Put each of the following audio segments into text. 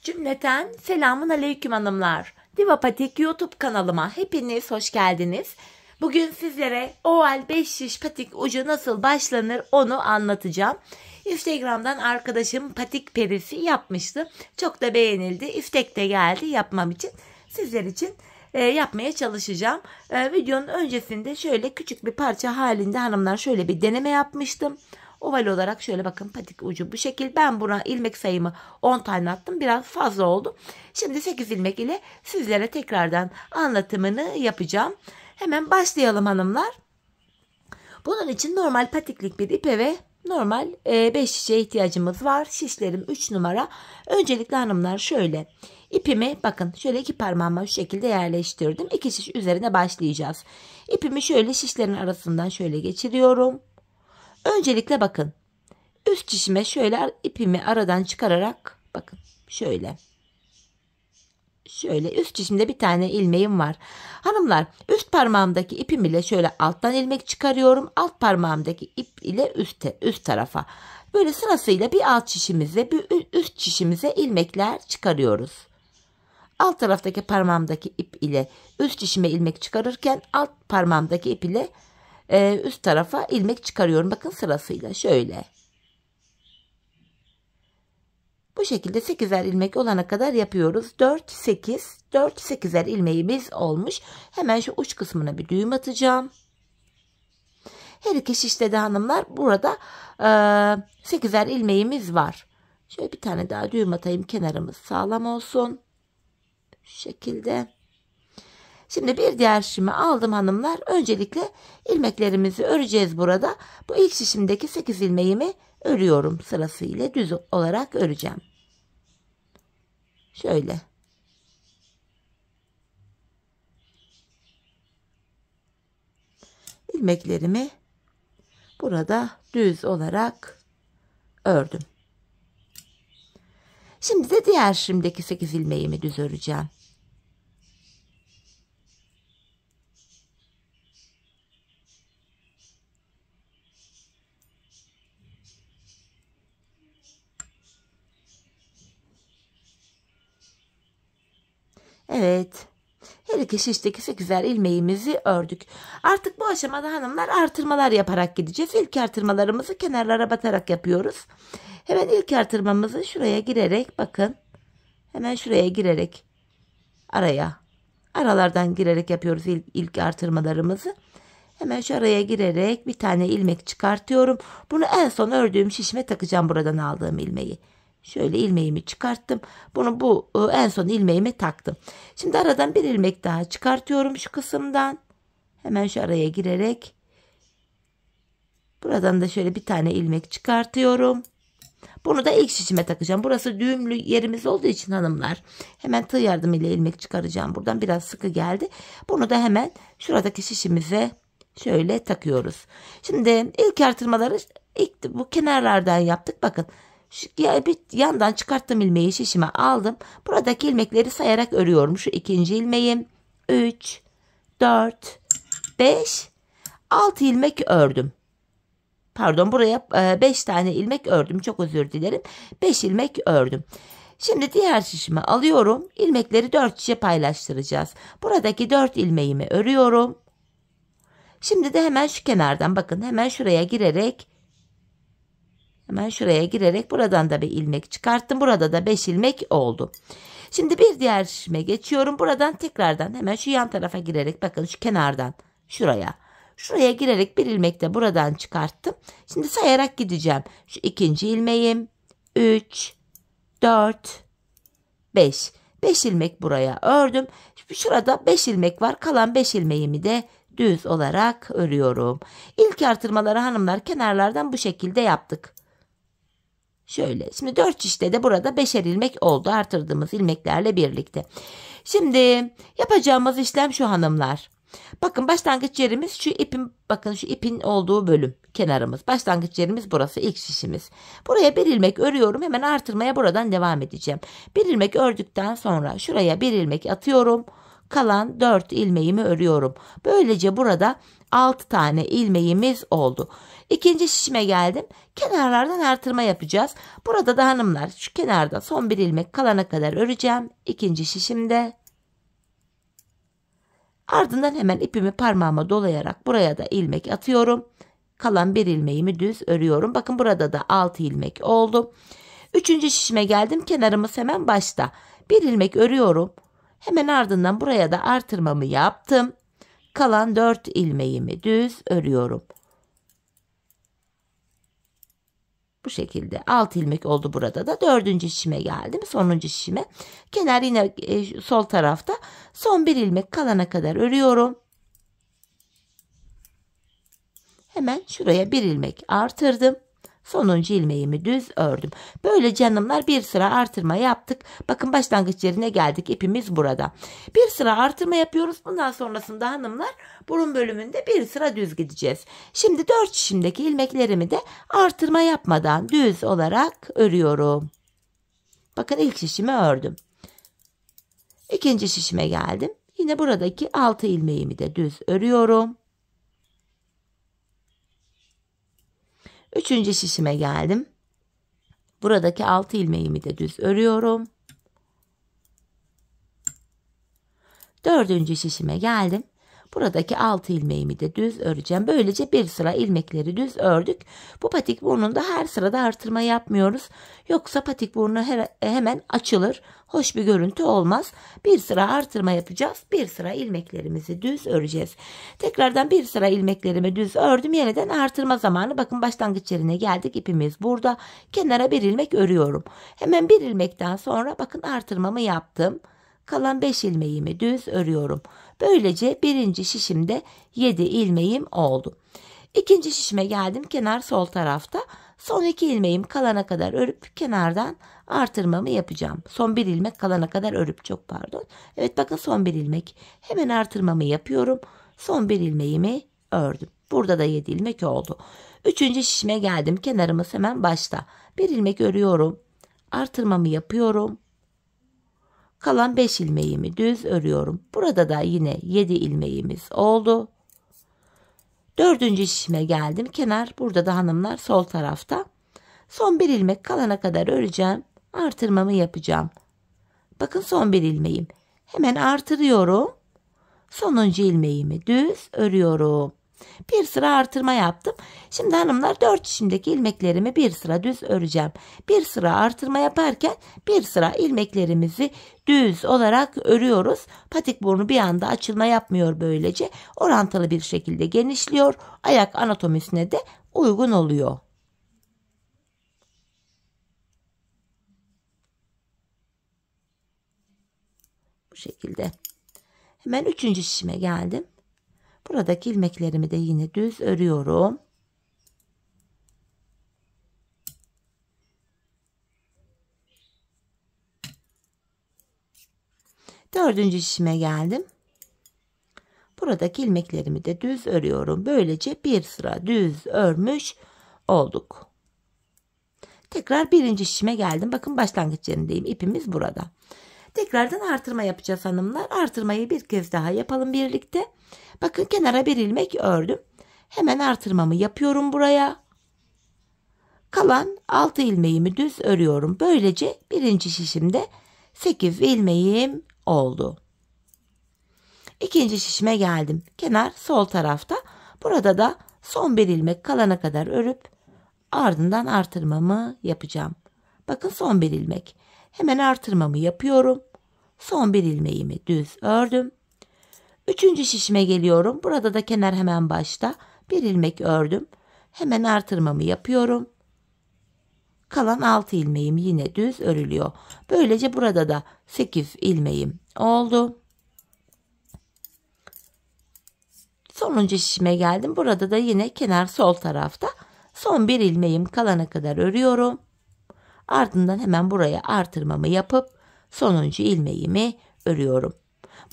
Cümleten selamun aleyküm hanımlar. Diva Patik YouTube kanalıma hepiniz hoş geldiniz. Bugün sizlere oval 5 şiş patik ucu nasıl başlanır onu anlatacağım. Instagram'dan arkadaşım patik perisi yapmıştı. Çok da beğenildi. İstek de geldi yapmam için. Sizler için yapmaya çalışacağım. Videonun öncesinde şöyle küçük bir parça halinde hanımlar şöyle bir deneme yapmıştım. Oval olarak şöyle bakın patik ucu bu şekil. Ben buna ilmek sayımı 10 tane attım. Biraz fazla oldu. Şimdi 8 ilmek ile sizlere tekrardan anlatımını yapacağım. Hemen başlayalım hanımlar. Bunun için normal patiklik bir ipe ve normal 5 şişe ihtiyacımız var. Şişlerim 3 numara. Öncelikle hanımlar şöyle ipimi bakın şöyle iki parmağıma şu şekilde yerleştirdim. 2 şiş üzerine başlayacağız. İpimi şöyle şişlerin arasından şöyle geçiriyorum. Öncelikle bakın üst şişime şöyle ipimi aradan çıkararak bakın şöyle üst şişimde bir tane ilmeğim var. Hanımlar üst parmağımdaki ipim ile şöyle alttan ilmek çıkarıyorum. Alt parmağımdaki ip ile üst tarafa. Böyle sırasıyla bir alt şişimize bir üst şişimize ilmekler çıkarıyoruz. Alt taraftaki parmağımdaki ip ile üst şişime ilmek çıkarırken alt parmağımdaki ip ile üst tarafa ilmek çıkarıyorum. Bakın sırasıyla şöyle. Bu şekilde 8'er ilmek olana kadar yapıyoruz. 4, 8, 4, 8'er ilmeğimiz olmuş. Hemen şu uç kısmına bir düğüm atacağım. Her iki şişte de hanımlar burada 8'er ilmeğimiz var. Şöyle bir tane daha düğüm atayım. Kenarımız sağlam olsun. Şu şekilde. Şimdi bir diğer şişimi aldım hanımlar. Öncelikle ilmeklerimizi öreceğiz burada. Bu ilk şişimdeki 8 ilmeğimi örüyorum sırasıyla düz olarak öreceğim. Şöyle. İlmeklerimi burada düz olarak ördüm. Şimdi de diğer şişimdeki 8 ilmeğimi düz öreceğim. Evet. Her iki şişteki 8'er ilmeğimizi ördük. Artık bu aşamada hanımlar artırmalar yaparak gideceğiz. İlk artırmalarımızı kenarlara batarak yapıyoruz. Hemen ilk artırmamızı şuraya girerek bakın. Hemen şuraya girerek aralardan girerek yapıyoruz ilk artırmalarımızı. Hemen şu araya girerek bir tane ilmek çıkartıyorum. Bunu en son ördüğüm şişime takacağım buradan aldığım ilmeği. Şöyle ilmeğimi çıkarttım. Bunu bu en son ilmeğime taktım. Şimdi aradan bir ilmek daha çıkartıyorum şu kısımdan. Hemen şu araya girerek. Buradan da şöyle bir tane ilmek çıkartıyorum. Bunu da ilk şişime takacağım. Burası düğümlü yerimiz olduğu için hanımlar. Hemen tığ yardımıyla ilmek çıkaracağım. Buradan biraz sıkı geldi. Bunu da hemen şuradaki şişimize şöyle takıyoruz. Şimdi ilk artırmaları bu kenarlardan yaptık. Bakın. Bir yandan çıkarttığım ilmeği şişime aldım. Buradaki ilmekleri sayarak örüyorum. Şu ikinci ilmeğim 3, 4, 5, 6 ilmek ördüm. Pardon buraya 5 tane ilmek ördüm. Çok özür dilerim. 5 ilmek ördüm. Şimdi diğer şişimi alıyorum. İlmekleri 4 şişe paylaştıracağız. Buradaki 4 ilmeğimi örüyorum. Şimdi de hemen şu kenardan bakın hemen şuraya girerek buradan da bir ilmek çıkarttım. Burada da 5 ilmek oldu. Şimdi bir diğer şişime geçiyorum. Buradan tekrardan hemen şu yan tarafa girerek bakın şu kenardan şuraya girerek bir ilmek de buradan çıkarttım. Şimdi sayarak gideceğim. Şu ikinci ilmeğim 3, 4, 5. 5 ilmek buraya ördüm. Şurada 5 ilmek var. Kalan 5 ilmeğimi de düz olarak örüyorum. İlk artırmaları hanımlar kenarlardan bu şekilde yaptık. Şöyle. Şimdi 4 şişte de burada 5'er ilmek oldu artırdığımız ilmeklerle birlikte. Şimdi yapacağımız işlem şu hanımlar. Bakın başlangıç yerimiz şu ipin bakın şu ipin olduğu bölüm kenarımız. Başlangıç yerimiz burası ilk şişimiz. Buraya bir ilmek örüyorum. Hemen artırmaya buradan devam edeceğim. Bir ilmek ördükten sonra şuraya bir ilmek atıyorum. Kalan 4 ilmeğimi örüyorum. Böylece burada 6 tane ilmeğimiz oldu. İkinci şişime geldim. Kenarlardan artırma yapacağız. Burada da hanımlar şu kenarda son bir ilmek kalana kadar öreceğim. İkinci şişimde. Ardından hemen ipimi parmağıma dolayarak buraya da ilmek atıyorum. Kalan bir ilmeğimi düz örüyorum. Bakın burada da 6 ilmek oldu. Üçüncü şişime geldim. Kenarımız hemen başta. Bir ilmek örüyorum. Hemen ardından buraya da artırmamı yaptım. Kalan 4 ilmeğimi düz örüyorum. Bu şekilde 6 ilmek oldu burada da. Dördüncü şişime geldim. Sonuncu şişime. Kenar yine sol tarafta. Son bir ilmek kalana kadar örüyorum. Hemen şuraya bir ilmek artırdım. Sonuncu ilmeğimi düz ördüm. Böylece hanımlar bir sıra artırma yaptık. Bakın başlangıç yerine geldik. İpimiz burada. Bir sıra artırma yapıyoruz. Bundan sonrasında hanımlar burun bölümünde bir sıra düz gideceğiz. Şimdi 4 şişimdeki ilmeklerimi de artırma yapmadan düz olarak örüyorum. Bakın ilk şişimi ördüm. İkinci şişime geldim. Yine buradaki 6 ilmeğimi de düz örüyorum. Üçüncü şişime geldim. Buradaki 6 ilmeğimi de düz örüyorum. Dördüncü şişime geldim. Buradaki 6 ilmeğimi de düz öreceğim. Böylece bir sıra ilmekleri düz ördük. Bu patik burnunda her sırada artırma yapmıyoruz. Yoksa patik burnu hemen açılır. Hoş bir görüntü olmaz. Bir sıra artırma yapacağız. Bir sıra ilmeklerimizi düz öreceğiz. Tekrardan bir sıra ilmeklerimi düz ördüm. Yeniden artırma zamanı. Bakın başlangıç yerine geldik. İpimiz burada. Kenara bir ilmek örüyorum. Hemen bir ilmekten sonra bakın artırmamı yaptım. Kalan 5 ilmeğimi düz örüyorum. Böylece birinci şişimde 7 ilmeğim oldu. İkinci şişime geldim. Kenar sol tarafta. Son 2 ilmeğim kalana kadar örüp kenardan artırmamı yapacağım. Son bir ilmek kalana kadar örüp Evet bakın son bir ilmek. Hemen artırmamı yapıyorum. Son bir ilmeğimi ördüm. Burada da 7 ilmek oldu. Üçüncü şişime geldim. Kenarımız hemen başta. Bir ilmek örüyorum. Artırmamı yapıyorum. Kalan 5 ilmeğimi düz örüyorum. Burada da yine 7 ilmeğimiz oldu. Dördüncü şişime geldim. Kenar burada da hanımlar sol tarafta. Son bir ilmek kalana kadar öreceğim. Artırmamı yapacağım. Bakın son bir ilmeğim. Hemen artırıyorum. Sonuncu ilmeğimi düz örüyorum. Bir sıra artırma yaptım. Şimdi hanımlar 4 şişimdeki ilmeklerimi bir sıra düz öreceğim. Bir sıra artırma yaparken bir sıra ilmeklerimizi düz olarak örüyoruz. Patik burnu bir anda açılma yapmıyor böylece. Orantılı bir şekilde genişliyor. Ayak anatomisine de uygun oluyor. Bu şekilde. Hemen 3. şişime geldim. Buradaki ilmeklerimi de yine düz örüyorum. Dördüncü şişime geldim. Buradaki ilmeklerimi de düz örüyorum. Böylece bir sıra düz örmüş olduk. Tekrar birinci şişime geldim. Bakın başlangıç yerindeyim. İpimiz burada. Tekrardan artırma yapacağız hanımlar. Artırmayı bir kez daha yapalım birlikte. Bakın kenara bir ilmek ördüm. Hemen artırmamı yapıyorum buraya. Kalan 6 ilmeğimi düz örüyorum. Böylece birinci şişimde 8 ilmeğim oldu. İkinci şişime geldim. Kenar sol tarafta. Burada da son bir ilmek kalana kadar örüp ardından artırmamı yapacağım. Bakın son bir ilmek. Hemen artırmamı yapıyorum. Son bir ilmeğimi düz ördüm. Üçüncü şişime geliyorum. Burada da kenar hemen başta. Bir ilmek ördüm. Hemen artırmamı yapıyorum. Kalan 6 ilmeğim yine düz örülüyor. Böylece burada da 8 ilmeğim oldu. Sonuncu şişime geldim. Burada da yine kenar sol tarafta. Son bir ilmeğim kalana kadar örüyorum. Ardından hemen buraya artırmamı yapıp sonuncu ilmeğimi örüyorum.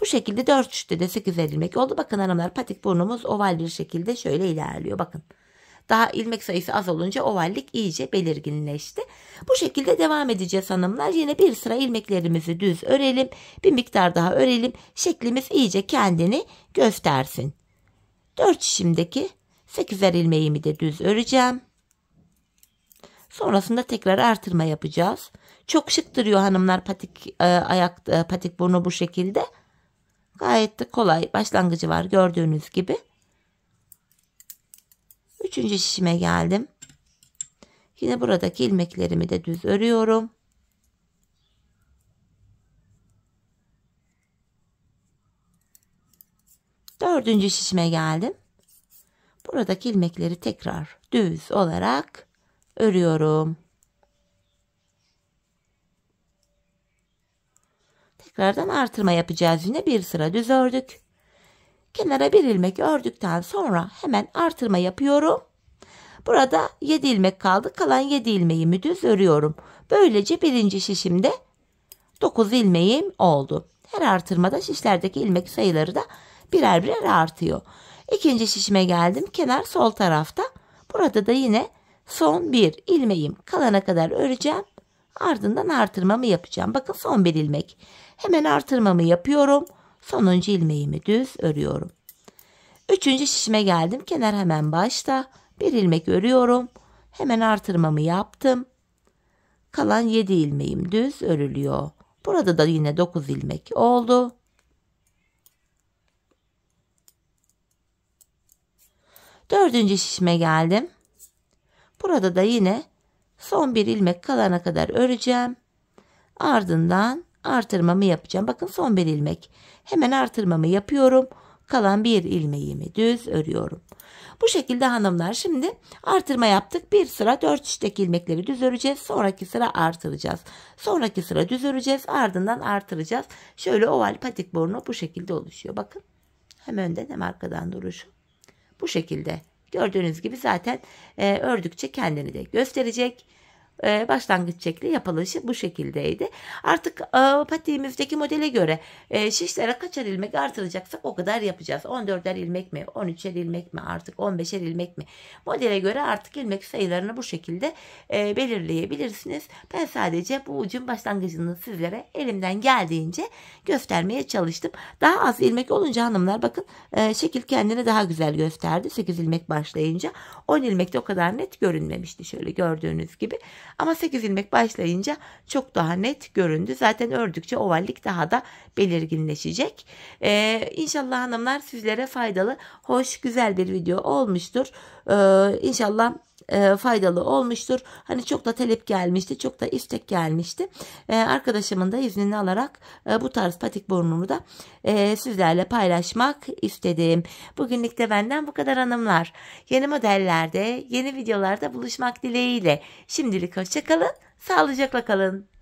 Bu şekilde 4 şişte de 8 ilmek oldu. Bakın hanımlar patik burnumuz oval bir şekilde şöyle ilerliyor. Bakın. Daha ilmek sayısı az olunca ovallik iyice belirginleşti. Bu şekilde devam edeceğiz hanımlar. Yine bir sıra ilmeklerimizi düz örelim. Bir miktar daha örelim. Şeklimiz iyice kendini göstersin. 4 şişimdeki 8'er ilmeğimi de düz öreceğim. Sonrasında tekrar artırma yapacağız. Çok şık duruyor hanımlar patik patik burnu bu şekilde. Gayet de kolay başlangıcı var gördüğünüz gibi. 3. şişime geldim. Yine buradaki ilmeklerimi de düz örüyorum. Dördüncü şişime geldim. Buradaki ilmekleri tekrar düz olarak örüyorum. Tekrardan artırma yapacağız. Yine bir sıra düz ördük. Kenara bir ilmek ördükten sonra hemen artırma yapıyorum. Burada 7 ilmek kaldı. Kalan 7 ilmeğimi düz örüyorum. Böylece birinci şişimde 9 ilmeğim oldu. Her artırmada şişlerdeki ilmek sayıları da birer birer artıyor. İkinci şişime geldim. Kenar sol tarafta. Burada da yine son bir ilmeğim kalana kadar öreceğim. Ardından artırmamı yapacağım. Bakın son bir ilmek. Hemen artırmamı yapıyorum. Sonuncu ilmeğimi düz örüyorum. Üçüncü şişime geldim. Kenar hemen başta. Bir ilmek örüyorum. Hemen artırmamı yaptım. Kalan 7 ilmeğim düz örülüyor. Burada da yine 9 ilmek oldu. Dördüncü şişime geldim. Burada da yine son bir ilmek kalana kadar öreceğim. Ardından artırmamı yapacağım. Bakın son bir ilmek. Hemen artırmamı yapıyorum. Kalan bir ilmeğimi düz örüyorum. Bu şekilde hanımlar şimdi artırma yaptık. Bir sıra 4 şişteki ilmekleri düz öreceğiz. Sonraki sıra artıracağız. Sonraki sıra düz öreceğiz. Ardından artıracağız. Şöyle oval patik burnu bu şekilde oluşuyor. Bakın hem önden hem arkadan duruşu. Bu şekilde gördüğünüz gibi zaten ördükçe kendini de gösterecek. Başlangıç şekli yapılışı bu şekildeydi. Artık patiğimizdeki modele göre şişlere kaçar ilmek artıracaksak o kadar yapacağız. 14'er ilmek mi, 13'er ilmek mi, artık 15'er ilmek mi? Modele göre artık ilmek sayılarını bu şekilde belirleyebilirsiniz. Ben sadece bu ucun başlangıcını sizlere elimden geldiğince göstermeye çalıştım. Daha az ilmek olunca hanımlar bakın şekil kendini daha güzel gösterdi. 8 ilmek başlayınca 10 ilmekte o kadar net görünmemişti şöyle gördüğünüz gibi. Ama 8 ilmek başlayınca çok daha net göründü. Zaten ördükçe ovallik daha da belirginleşecek. İnşallah hanımlar sizlere faydalı, hoş, güzel bir video olmuştur. İnşallah faydalı olmuştur. Hani çok da talep gelmişti, çok da istek gelmişti. Arkadaşımın da iznini alarak bu tarz patik burnunu da sizlerle paylaşmak istedim. Bugünlük de benden bu kadar hanımlar. Yeni modellerde, yeni videolarda buluşmak dileğiyle. Şimdilik hoşça kalın, sağlıcakla kalın.